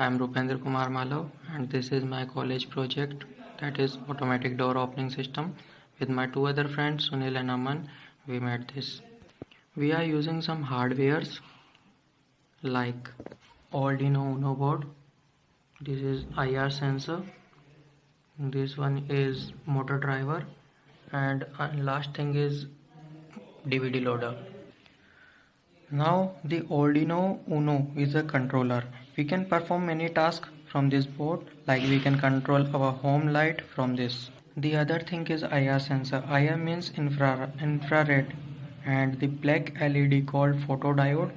I am Rupendra Kumar Malav, and this is my college project, that is automatic door opening system. With my two other friends Sunil and Aman, we made this. We are using some hardwares like Arduino Uno board. This is IR sensor. This one is motor driver, and last thing is DVD loader. Now the Arduino Uno is a controller. We can perform many tasks from this board, like we can control our home light from this. The other thing is IR sensor. IR means infrared, and the black LED called photodiode.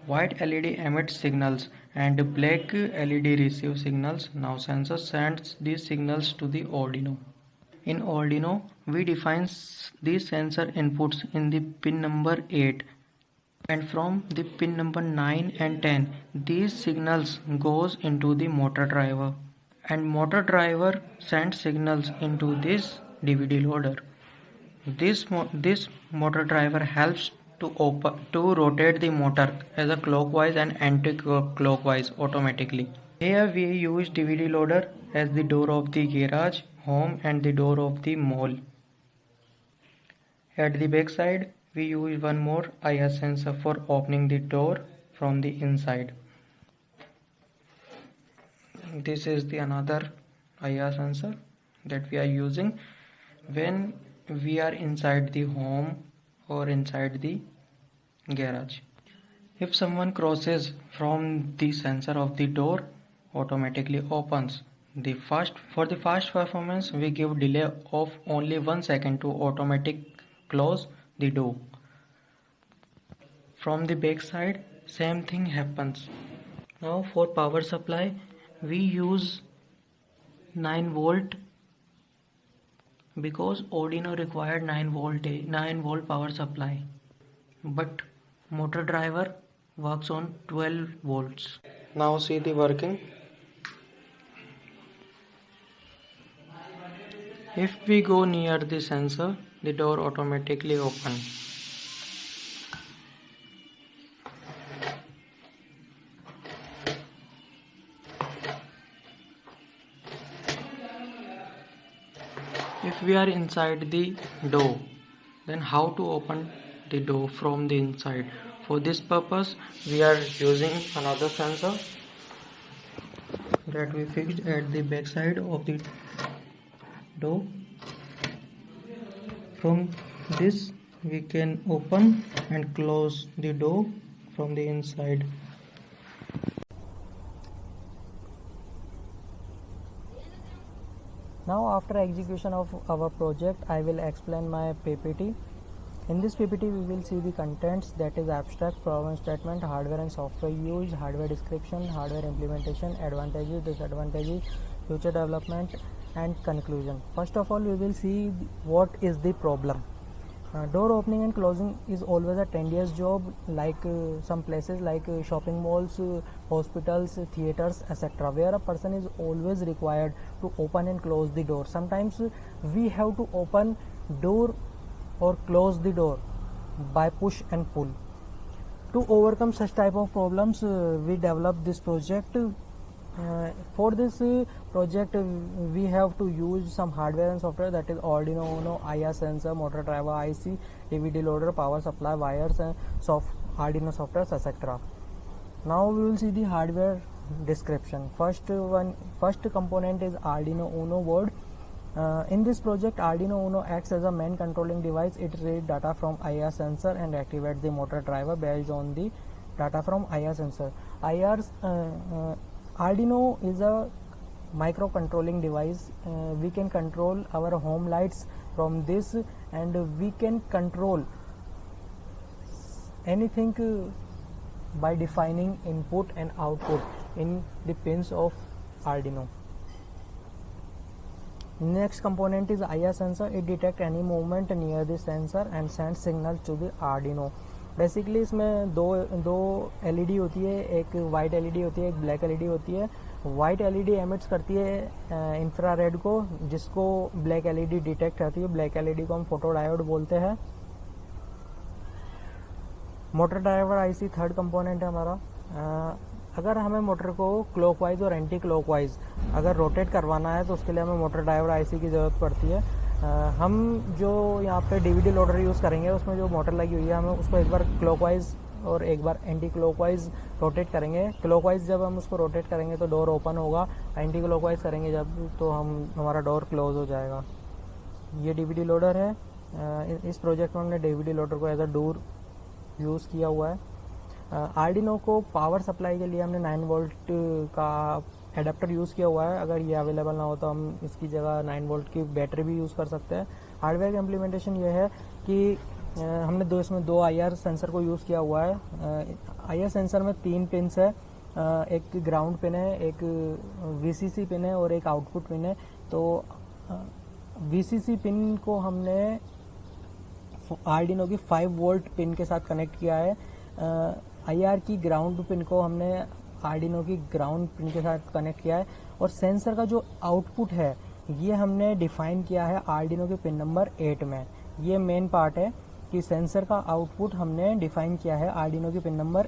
White LED emits signals and black LED receives signals. Now sensor sends these signals to the Arduino. In Arduino, we define these sensor inputs in the pin number 8, and from the pin number 9 and 10 these signals goes into the motor driver, and motor driver sends signals into this DVD loader. This motor driver helps to rotate the motor as a clockwise and anti-clockwise automatically. Here we use DVD loader as the door of the garage, home, and the door of the mall. At the back side, we use one more IR sensor for opening the door from the inside. This is the another IR sensor that we are using when we are inside the home or inside the garage. If someone crosses from the sensor of the door, automatically opens. For the fast performance, we give delay of only 1 second to automatic close the door. From the back side, same thing happens. Now for power supply, we use 9 volt because Arduino required 9 volt power supply, but motor driver works on 12 volts. Now see the working. If we go near the sensor, the door automatically opens. If we are inside the door, then how to open the door from the inside? For this purpose, we are using another sensor that we fixed at the back side of the door. From this, we can open and close the door from the inside. Now after execution of our project, I will explain my PPT. In this PPT we will see the contents, that is abstract, problem statement, hardware and software use, hardware description, hardware implementation, advantages, disadvantages, future development and conclusion. First of all, we will see what is the problem. Door opening and closing is always a tedious job, like some places like shopping malls, hospitals, theaters, etc., where a person is always required to open and close the door. Sometimes we have to open door or close the door by push and pull. To overcome such type of problems, we developed this project. For this project, we have to use some hardware and software, that is Arduino Uno, IR sensor, motor driver IC, DVD loader, power supply, wires, and Arduino software, etc. Now we will see the hardware description. First component is Arduino Uno board. In this project, Arduino Uno acts as a main controlling device. It reads data from IR sensor and activates the motor driver based on the data from IR sensor. Arduino is a microcontrolling device. We can control our home lights from this, and we can control anything by defining input and output in the pins of Arduino. Next component is IR sensor. It detects any movement near the sensor and sends signal to the Arduino. Basically इसमें दो LED होती है, एक white LED होती है, एक black LED होती है. वाइट एलईडी एमिट्स करती है इंफ्रारेड को, जिसको ब्लैक एलईडी डिटेक्ट करती है. ब्लैक एलईडी को हम फोटो डायोड बोलते हैं. Motor driver IC third component है हमारा. अगर हमें मोटर को क्लॉकवाइज और एंटी क्लॉकवाइज अगर रोटेट करवाना है तो उसके लिए हमें मोटर ड्राइवर आईसी की ज़रूरत पड़ती है। हम जो यहाँ पे डीवीडी लोडर यूज़ करेंगे उसमें जो मोटर लगी हुई है हमें उसको एक बार क्लॉकवाइज और एक बार एंटी क्लॉकवाइज रोटेट करेंगे। क्लॉकवाइज जब हम उसको रोटेट करेंगे तो डोर ओपन होगा, एंटी क्लॉकवाइज करेंगे जब तो हमारा डोर क्लोज हो जाएगा। ये डीवीडी लोडर है। इस प्रोजेक्ट में हमने डीवीडी लोडर को एज अ डोर यूज़ किया हुआ है। आर्डिनो को पावर सप्लाई के लिए हमने 9 वोल्ट का एडाप्टर यूज़ किया हुआ है। अगर ये अवेलेबल ना हो तो हम इसकी जगह 9 वोल्ट की बैटरी भी यूज़ कर सकते हैं। हार्डवेयर का इम्प्लीमेंटेशन ये है कि हमने इसमें दो IR सेंसर को यूज़ किया हुआ है। IR सेंसर में 3 पिन्स है, एक ग्राउंड पिन है, एक VCC पिन है और एक आउटपुट पिन है। तो VCC पिन को हमने आर्डिनो की 5 वोल्ट पिन के साथ कनेक्ट किया है। IR की ग्राउंड पिन को हमने आर्डिनो की ग्राउंड पिन के साथ कनेक्ट किया है। और सेंसर का जो आउटपुट है ये हमने डिफाइन किया है आर्डिनो के पिन नंबर 8 में। ये मेन पार्ट है कि सेंसर का आउटपुट हमने डिफाइन किया है आर्डिनो की पिन नंबर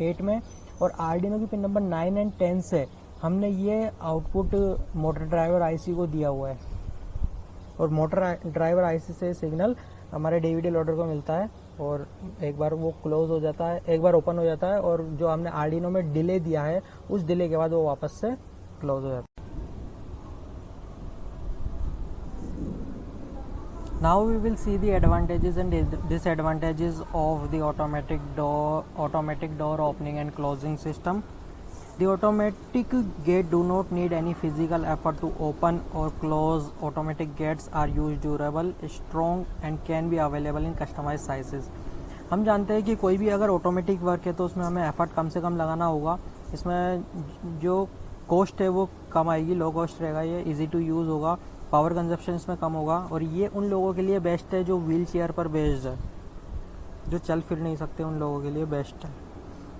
8 में। और आर्डिनो की पिन नंबर 9 और 10 से हमने ये आउटपुट मोटर ड्राइवर आईसी को दिया हुआ है। और मोटर ड्राइवर आईसी से सिग्नल हमारे डीवीडी लोडर को मिलता है और एक बार वो क्लोज हो जाता है, एक बार ओपन हो जाता है और जो हमने आर्डिनो में डिले दिया है उस डिले के बाद वो वापस से क्लोज हो जाता है। Now we will see the advantages and disadvantages of the automatic door opening and closing system. The automatic gate do not need any physical effort to open or close. Automatic gates are used durable, strong and can be available in customized sizes. हम जानते हैं कि कोई भी अगर automatic work है तो उसमें हमें एफर्ट कम से कम लगाना होगा। इसमें जो कॉस्ट है वो कम आएगी, लो कॉस्ट रहेगा, ये इजी टू यूज़ होगा, पावर कंजप्शन इसमें कम होगा। और ये उन लोगों के लिए बेस्ट है जो व्हील चेयर पर बेस्ड है, जो चल फिर नहीं सकते, उन लोगों के लिए बेस्ट है।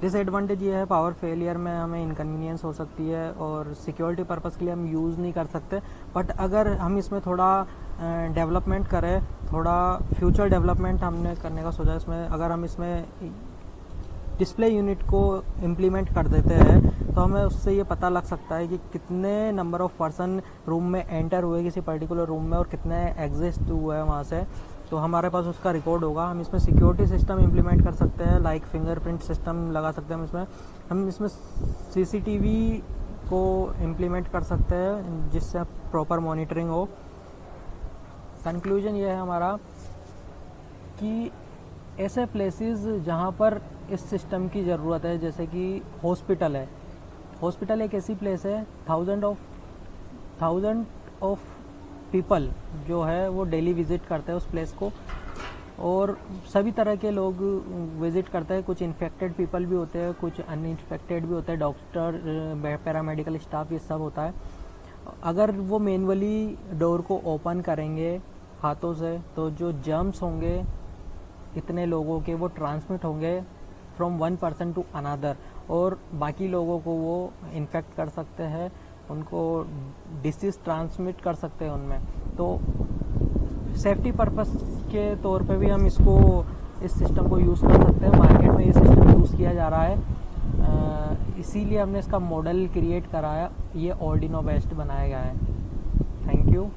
डिसएडवांटेज ये है पावर फेलियर में हमें इनकन्वीनियंस हो सकती है और सिक्योरिटी पर्पज़ के लिए हम यूज़ नहीं कर सकते। बट अगर हम इसमें थोड़ा डेवलपमेंट करें, थोड़ा फ्यूचर डेवलपमेंट हमने करने का सोचा इसमें, अगर हम इसमें डिस्प्ले यूनिट को इम्प्लीमेंट कर देते हैं तो हमें उससे ये पता लग सकता है कि कितने नंबर ऑफ़ पर्सन रूम में एंटर हुए किसी पर्टिकुलर रूम में और कितने एग्जिस्ट हुए हैं वहाँ से, तो हमारे पास उसका रिकॉर्ड होगा। हम इसमें सिक्योरिटी सिस्टम इम्प्लीमेंट कर सकते हैं, लाइक फिंगरप्रिंट सिस्टम लगा सकते हैं। हम इसमें CCTV को इम्प्लीमेंट कर सकते हैं जिससे प्रॉपर मॉनिटरिंग हो। कंक्लूजन ये है हमारा कि ऐसे प्लेसेस जहाँ पर इस सिस्टम की ज़रूरत है, जैसे कि हॉस्पिटल है। हॉस्पिटल एक ऐसी प्लेस है, थाउजेंड ऑफ पीपल जो है वो डेली विज़िट करते हैं उस प्लेस को और सभी तरह के लोग विज़िट करते हैं। कुछ इन्फेक्टेड पीपल भी होते हैं, कुछ अनइन्फेक्टेड भी होते हैं, डॉक्टर, पैरामेडिकल स्टाफ, ये सब होता है। अगर वो मैनुअली डोर को ओपन करेंगे हाथों से तो जो जर्म्स होंगे इतने लोगों के वो ट्रांसमिट होंगे from one person to another और बाकी लोगों को वो इन्फेक्ट कर सकते हैं, उनको डिसीज़ ट्रांसमिट कर सकते हैं उनमें। तो सेफ्टी पर्पस के तौर पे भी हम इस सिस्टम को यूज़ कर सकते हैं। मार्केट में ये सिस्टम यूज़ किया जा रहा है, इसीलिए हमने इसका मॉडल क्रिएट कराया, ये आर्डिनो बेस्ड बनाया गया है। Thank you.